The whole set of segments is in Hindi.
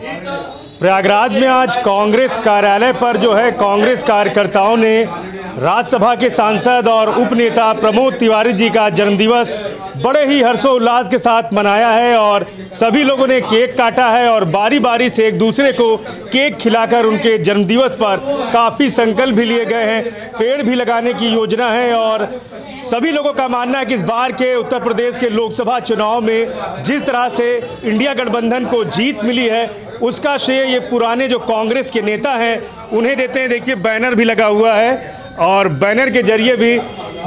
प्रयागराज में आज कांग्रेस कार्यालय पर जो है कांग्रेस कार्यकर्ताओं ने राज्यसभा के सांसद और उपनेता प्रमोद तिवारी जी का जन्मदिवस बड़े ही हर्षोल्लास के साथ मनाया है और सभी लोगों ने केक काटा है और बारी बारी से एक दूसरे को केक खिलाकर उनके जन्मदिवस पर काफ़ी संकल्प भी लिए गए हैं। पेड़ भी लगाने की योजना है और सभी लोगों का मानना है कि इस बार के उत्तर प्रदेश के लोकसभा चुनाव में जिस तरह से इंडिया गठबंधन को जीत मिली है उसका श्रेय ये पुराने जो कांग्रेस के नेता हैं उन्हें देते हैं। देखिए बैनर भी लगा हुआ है और बैनर के जरिए भी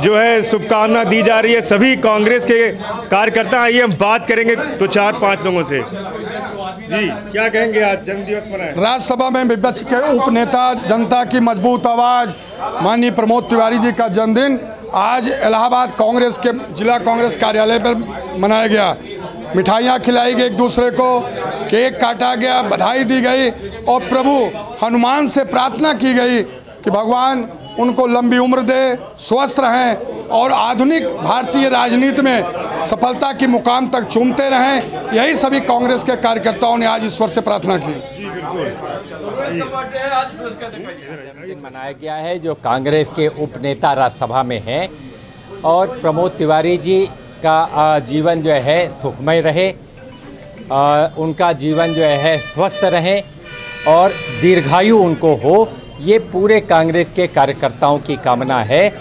जो है शुभकामना दी जा रही है। सभी कांग्रेस के कार्यकर्ता आइए हम बात करेंगे तो 4-5 लोगों से। जी क्या कहेंगे आज जन्मदिवस मनाए? राज्यसभा में विपक्ष के उपनेता जनता की मजबूत आवाज माननीय प्रमोद तिवारी जी का जन्मदिन आज इलाहाबाद कांग्रेस के जिला कांग्रेस कार्यालय पर मनाया गया। मिठाइयाँ खिलाई गई, एक दूसरे को केक काटा गया, बधाई दी गई और प्रभु हनुमान से प्रार्थना की गई कि भगवान उनको लंबी उम्र दे, स्वस्थ रहें और आधुनिक भारतीय राजनीति में सफलता की मुकाम तक चूमते रहें। यही सभी कांग्रेस के कार्यकर्ताओं ने आज ईश्वर से प्रार्थना की। मनाया गया है जो कांग्रेस के उपनेता राज्यसभा में हैं और प्रमोद तिवारी जी का जीवन जो है सुखमय रहे, उनका जीवन जो है स्वस्थ रहे और दीर्घायु उनको हो, ये पूरे कांग्रेस के कार्यकर्ताओं की कामना है।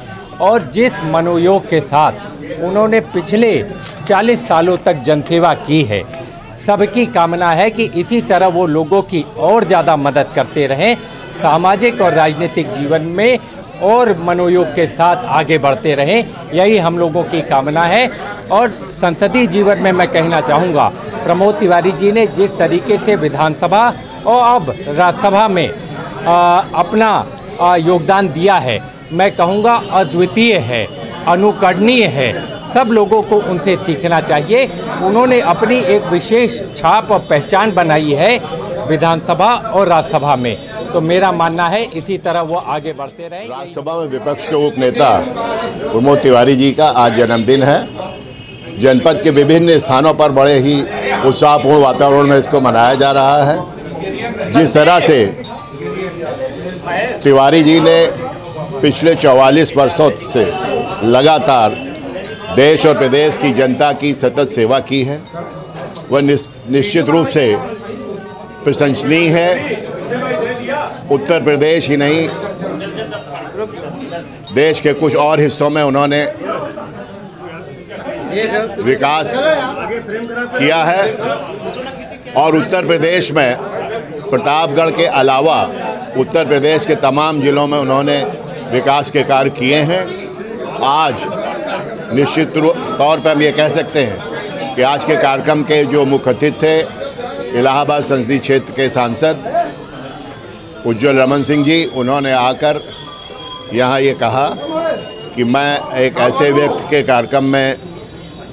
और जिस मनोयोग के साथ उन्होंने पिछले 40 सालों तक जनसेवा की है, सबकी कामना है कि इसी तरह वो लोगों की और ज़्यादा मदद करते रहें, सामाजिक और राजनीतिक जीवन में और मनोयोग के साथ आगे बढ़ते रहें, यही हम लोगों की कामना है। और संसदीय जीवन में मैं कहना चाहूँगा प्रमोद तिवारी जी ने जिस तरीके से विधानसभा और अब राज्यसभा में अपना योगदान दिया है, मैं कहूँगा अद्वितीय है, अनुकरणीय है। सब लोगों को उनसे सीखना चाहिए। उन्होंने अपनी एक विशेष छाप और पहचान बनाई है विधानसभा और राज्यसभा में, तो मेरा मानना है इसी तरह वो आगे बढ़ते रहें। राज्यसभा में विपक्ष के उपनेता प्रमोद तिवारी जी का आज जन्मदिन है। जनपद के विभिन्न स्थानों पर बड़े ही उत्साहपूर्ण वातावरण में इसको मनाया जा रहा है। जिस तरह से तिवारी जी ने पिछले 44 वर्षों से लगातार देश और प्रदेश की जनता की सतत सेवा की है, वह निश्चित रूप से प्रशंसनीय है। उत्तर प्रदेश ही नहीं, देश के कुछ और हिस्सों में उन्होंने विकास किया है और उत्तर प्रदेश में प्रतापगढ़ के अलावा उत्तर प्रदेश के तमाम ज़िलों में उन्होंने विकास के कार्य किए हैं। आज निश्चित तौर पर हम ये कह सकते हैं कि आज के कार्यक्रम के जो मुख्य अतिथि थे इलाहाबाद संसदीय क्षेत्र के सांसद उज्ज्वल रमन सिंह जी, उन्होंने आकर यहाँ ये कहा कि मैं एक ऐसे व्यक्ति के कार्यक्रम में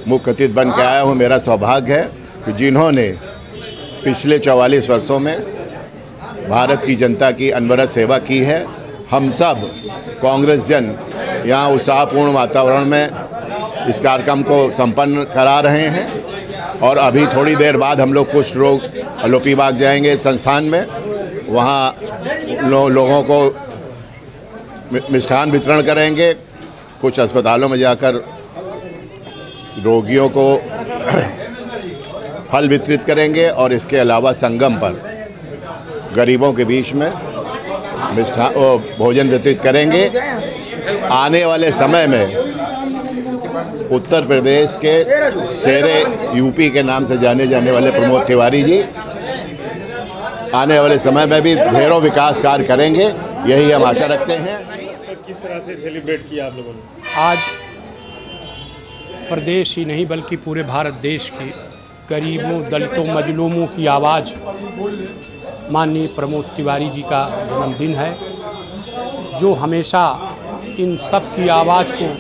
मुख्य अतिथि बन के आया हूँ। मेरा सौभाग्य है कि जिन्होंने पिछले 44 वर्षों में भारत की जनता की अनवरत सेवा की है। हम सब कांग्रेस जन यहाँ उत्साहपूर्ण वातावरण में इस कार्यक्रम को संपन्न करा रहे हैं और अभी थोड़ी देर बाद हम लोग कुष्ठ रोग अलोपीबाग जाएंगे संस्थान में, वहाँ लोगों को मिष्ठान वितरण करेंगे, कुछ अस्पतालों में जाकर रोगियों को फल वितरित करेंगे और इसके अलावा संगम पर गरीबों के बीच में मिष्ठान भोजन वितरित करेंगे। आने वाले समय में उत्तर प्रदेश के शेरे यूपी के नाम से जाने जाने वाले प्रमोद तिवारी जी आने वाले समय में भी ढेरों विकास कार्य करेंगे, यही हम आशा रखते हैं। किस तरह से सेलिब्रेट किया आप लोगों ने? आज प्रदेश ही नहीं बल्कि पूरे भारत देश के गरीबों, दलितों, मजलूमों की आवाज़ माननीय प्रमोद तिवारी जी का जन्मदिन है, जो हमेशा इन सब की आवाज़ को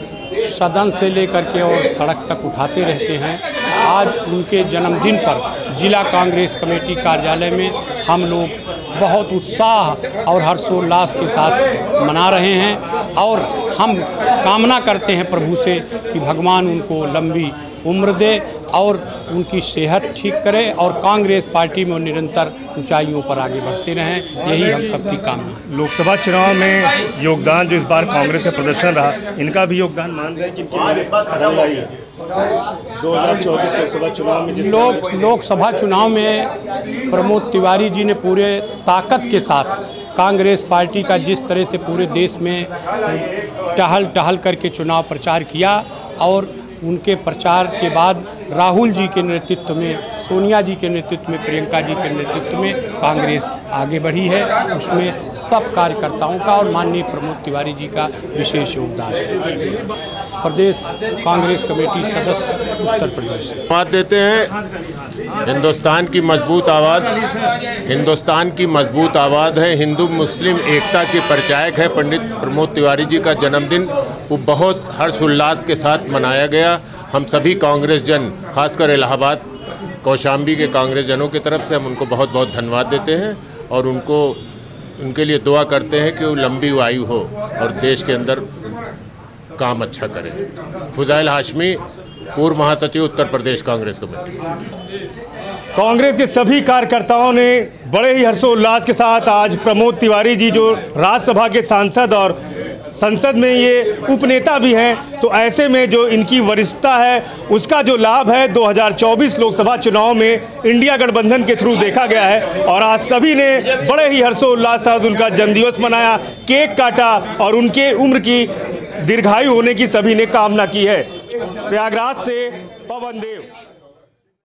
सदन से लेकर के और सड़क तक उठाते रहते हैं। आज उनके जन्मदिन पर जिला कांग्रेस कमेटी कार्यालय में हम लोग बहुत उत्साह और हर्षोल्लास के साथ मना रहे हैं और हम कामना करते हैं प्रभु से कि भगवान उनको लंबी उम्र दे और उनकी सेहत ठीक करे और कांग्रेस पार्टी में वो निरंतर ऊंचाइयों पर आगे बढ़ते रहें, यही हम सबकी कामना है। लोकसभा चुनाव में योगदान जो इस बार कांग्रेस का प्रदर्शन रहा, इनका भी योगदान मान रहे हैं कि 2024 लोकसभा चुनाव में लोकसभा चुनाव में प्रमोद तिवारी जी ने पूरे ताकत के साथ कांग्रेस पार्टी का जिस तरह से पूरे देश में टहल करके चुनाव प्रचार किया और उनके प्रचार के बाद राहुल जी के नेतृत्व में, सोनिया जी के नेतृत्व में, प्रियंका जी के नेतृत्व में कांग्रेस आगे बढ़ी है, उसमें सब कार्यकर्ताओं का और माननीय प्रमोद तिवारी जी का विशेष योगदान है। प्रदेश कांग्रेस कमेटी सदस्य उत्तर प्रदेश बात देते हैं। हिंदुस्तान की मजबूत आवाज़, हिंदुस्तान की मजबूत आवाज़ है, हिंदू मुस्लिम एकता की परिचायक है। पंडित प्रमोद तिवारी जी का जन्मदिन वो बहुत हर्षोल्लास के साथ मनाया गया। हम सभी कांग्रेस जन, खासकर इलाहाबाद कौशाम्बी के कांग्रेस जनों की तरफ से हम उनको बहुत बहुत धन्यवाद देते हैं और उनके लिए दुआ करते हैं कि वो लंबी आयु हो और देश के अंदर काम अच्छा करें। फुज़ैल हाशमी, पूर्व महासचिव उत्तर प्रदेश कांग्रेस कमेटी। कांग्रेस के सभी कार्यकर्ताओं ने बड़े ही हर्षोल्लास के साथ आज प्रमोद तिवारी जी जो राज्यसभा के सांसद और संसद में ये उपनेता भी हैं, तो ऐसे में जो इनकी वरिष्ठता है उसका जो लाभ है 2024 लोकसभा चुनाव में इंडिया गठबंधन के थ्रू देखा गया है। और आज सभी ने बड़े ही हर्षोल्लास के साथ उनका जन्मदिवस मनाया, केक काटा और उनके उम्र की दीर्घायु होने की सभी ने कामना की है। प्रयागराज से पवन देव।